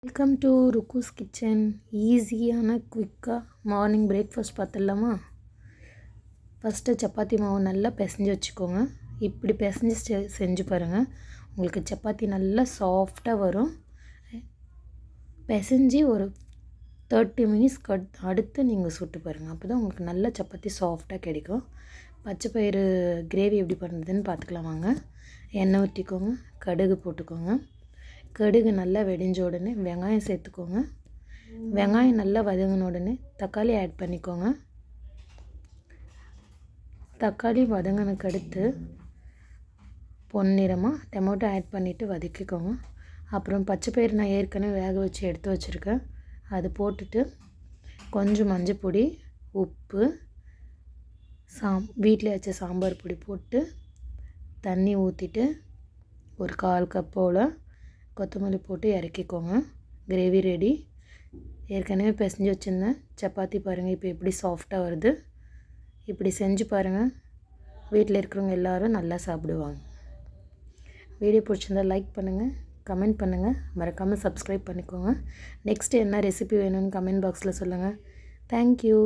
Welcome to Rukku's kitchen. ஈஸியான குயிக்காக morning breakfast பார்த்துடலாமா? ஃபஸ்ட்டு சப்பாத்தி மாவு நல்லா பிசைஞ்சு வச்சுக்கோங்க. இப்படி பிசைஞ்சு செஞ்சு பாருங்கள், உங்களுக்கு சப்பாத்தி நல்லா சாஃப்டாக வரும். பிசைஞ்சு ஒரு 30 மினிட்ஸ் அடுத்து நீங்கள் சுட்டு பாருங்கள், அப்போ தான் உங்களுக்கு நல்ல சப்பாத்தி சாஃப்டாக கிடைக்கும். பச்சை பயிறு கிரேவி எப்படி பண்ணுறதுன்னு பார்த்துக்கலாம் வாங்க. எண்ணெய் ஊற்றிக்கோங்க, கடுகு போட்டுக்கோங்க. கடுகு நல்லா வெடிஞ்ச உடனே வெங்காயம் சேர்த்துக்கோங்க. வெங்காயம் நல்லா வதங்கின உடனே தக்காளி ஆட் பண்ணிக்கோங்க. தக்காளி வதங்கினக்கு அடுத்து பொன்னிறமாக டொமேட்டோ ஆட் பண்ணிவிட்டு வதக்கிக்கோங்க. அப்புறம் பச்சை பயிறு நான் ஏற்கனவே வேக வச்சு எடுத்து வச்சுருக்கேன், அது போட்டுட்டு கொஞ்சம் மஞ்சள் பொடி, உப்பு, வீட்டில் வச்ச சாம்பார் பொடி போட்டு தண்ணி ஊற்றிட்டு ஒரு 1/4 கப் போல் கொத்தமல்லி போட்டு இறக்கிக்கோங்க. Gravy ready. ஏற்கனவே பிசைஞ்சு வச்சுருந்தேன் சப்பாத்தி பாருங்கள் இப்போ எப்படி சாஃப்டாக வருது. இப்படி செஞ்சு பாருங்கள், வீட்டில் இருக்கிறவங்க எல்லோரும் நல்லா சாப்பிடுவாங்க. வீடியோ பிடிச்சிருந்தால் லைக் பண்ணுங்கள், கமெண்ட் பண்ணுங்கள், மறக்காமல் சப்ஸ்கிரைப் பண்ணிக்கோங்க. நெக்ஸ்ட்டு என்ன ரெசிபி வேணும்னு கமெண்ட் பாக்ஸில் சொல்லுங்கள். தேங்க்யூ.